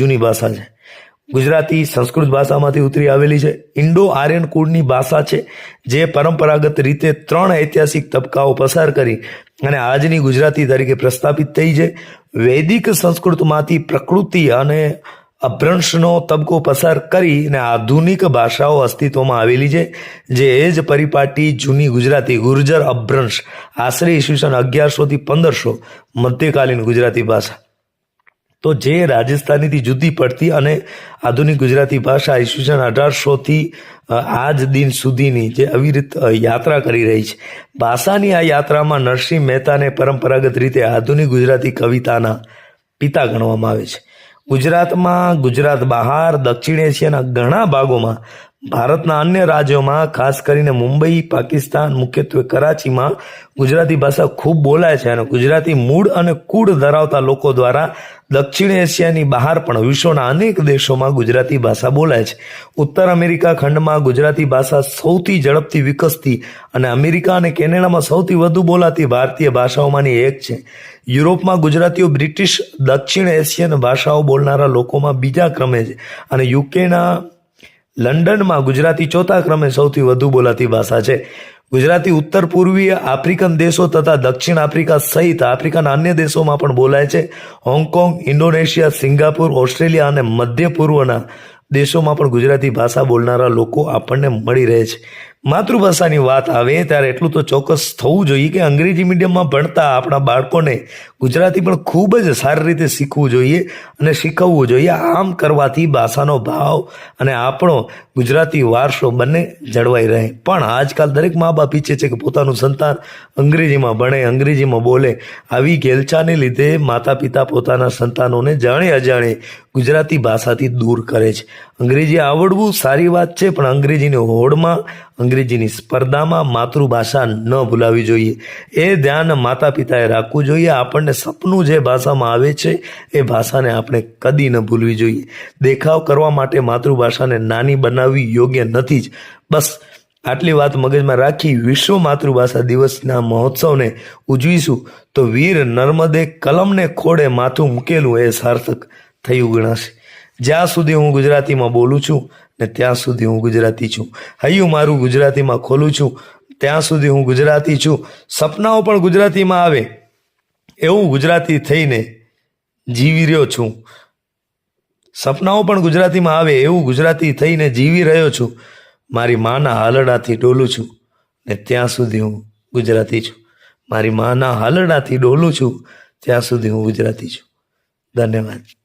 જૂની ભાષા છે. ગુજરાતી સંસ્કૃત ભાષામાંથી ઉતરી આવેલી છે. ઇન્ડો આર્યન કુળની ભાષા છે, જે પરંપરાગત રીતે 3 ઐતિહાસિક તબક્કાઓ પસાર કરી અને આજની ગુજરાતી તરીકે પ્રસ્થાપિત થઈ છે. વૈદિક સંસ્કૃતમાંથી પ્રકૃતિ અને અભ્રંશનો તબક્કો પસાર કરી અને આધુનિક ભાષાઓ અસ્તિત્વમાં આવેલી છે, જે એ જ પરિપાટી જૂની ગુજરાતી ગુર્જર અભ્રંશ આશરે ઈસવીસન 1100 થી 1500 મધ્યકાલીન ગુજરાતી ભાષા. તો જે રાજસ્થાનીથી જુદી પડતી અને આધુનિક ગુજરાતી ભાષા ઈસવીસન 1800 થી આજ દિન સુધીની જે અવિરત યાત્રા કરી રહી છે. ભાષાની આ યાત્રામાં નરસિંહ મહેતાને પરંપરાગત રીતે આધુનિક ગુજરાતી કવિતાના પિતા ગણવામાં આવે છે. ગુજરાતમાં, ગુજરાત બહાર, દક્ષિણ એશિયાના ઘણા ભાગોમાં, ભારતના અન્ય રાજ્યોમાં, ખાસ કરીને મુંબઈ, પાકિસ્તાન, મુખ્યત્વે કરાચીમાં ગુજરાતી ભાષા ખૂબ બોલાય છે અને ગુજરાતી મૂળ અને કુળ ધરાવતા લોકો દ્વારા દક્ષિણ એશિયાની બહાર પણ વિશ્વના અનેક દેશોમાં ગુજરાતી ભાષા બોલાય છે. ઉત્તર અમેરિકા ખંડમાં ગુજરાતી ભાષા સૌથી ઝડપથી વિકસતી અને અમેરિકા અને કેનેડામાં સૌથી વધુ બોલાતી ભારતીય ભાષાઓમાંની એક છે. યુરોપમાં ગુજરાતીઓ બ્રિટિશ દક્ષિણ એશિયન ભાષાઓ બોલનારા લોકોમાં બીજા ક્રમે છે અને યુકેના લંડનમાં ગુજરાતી ચોથા ક્રમે સૌથી વધુ બોલાતી ભાષા છે. ગુજરાતી ઉત્તર પૂર્વીય આફ્રિકન દેશો તથા દક્ષિણ આફ્રિકા સહિત આફ્રિકાના અન્ય દેશોમાં પણ બોલાય છે. હોંગકોંગ, ઇન્ડોનેશિયા, સિંગાપુર, ઓસ્ટ્રેલિયા અને મધ્ય પૂર્વના દેશોમાં પણ ગુજરાતી ભાષા બોલનારા લોકો આપણને મળી રહે છે. માતૃભાષાની વાત આવે ત્યારે એટલું તો ચોક્કસ થવું જોઈએ કે અંગ્રેજી મીડિયમમાં ભણતા આપણા બાળકોને ગુજરાતી પણ ખૂબ જ સારી રીતે શીખવું જોઈએ અને શીખવવું જોઈએ. આમ કરવાથી ભાષાનો ભાવ અને આપણો ગુજરાતી વારસો બંને જળવાઈ રહે. પણ આજકાલ દરેક મા બાપ ઈચ્છે છે કે પોતાનું સંતાન અંગ્રેજીમાં ભણે, અંગ્રેજીમાં બોલે. આવી ઘેલછાને લીધે માતા પિતા પોતાના સંતાનોને જાણે અજાણે ગુજરાતી ભાષાથી દૂર કરે છે. અંગ્રેજી આવડવું સારી વાત છે, પણ અંગ્રેજીની હોડમાં, અંગ્રેજીની સ્પર્ધામાં માતૃભાષા ન ભૂલાવી જોઈએ. એ ધ્યાન માતા પિતાએ રાખવું જોઈએ. આપણને સપનું જે ભાષામાં આવે છે એ ભાષાને આપણે કદી ન ભૂલવી જોઈએ. દેખાવ કરવા માટે માતૃભાષાને નાની બનાવવી યોગ્ય નથી જ. બસ આટલી વાત મગજમાં રાખી વિશ્વ માતૃભાષા દિવસના મહોત્સવને ઉજવીશું તો વીર નર્મદે કલમને ખોડે માથું મૂકેલું એ સાર્થક થયું ગણાશે. જ્યાં સુધી હું ગુજરાતીમાં બોલું છું ને ત્યાં સુધી હું ગુજરાતી છું. હૈયું મારું ગુજરાતીમાં ખોલું છું ત્યાં સુધી હું ગુજરાતી છું. સપનાઓ પણ ગુજરાતીમાં આવે એવું ગુજરાતી થઈને જીવી રહ્યો છું. સપનાઓ પણ ગુજરાતીમાં આવે એવું ગુજરાતી થઈને જીવી રહ્યો છું. મારી માના હાલડાથી ડોલું છું ને ત્યાં સુધી હું ગુજરાતી છું. મારી માના હાલડાથી ડોલું છું ત્યાં સુધી હું ગુજરાતી છું. ધન્યવાદ.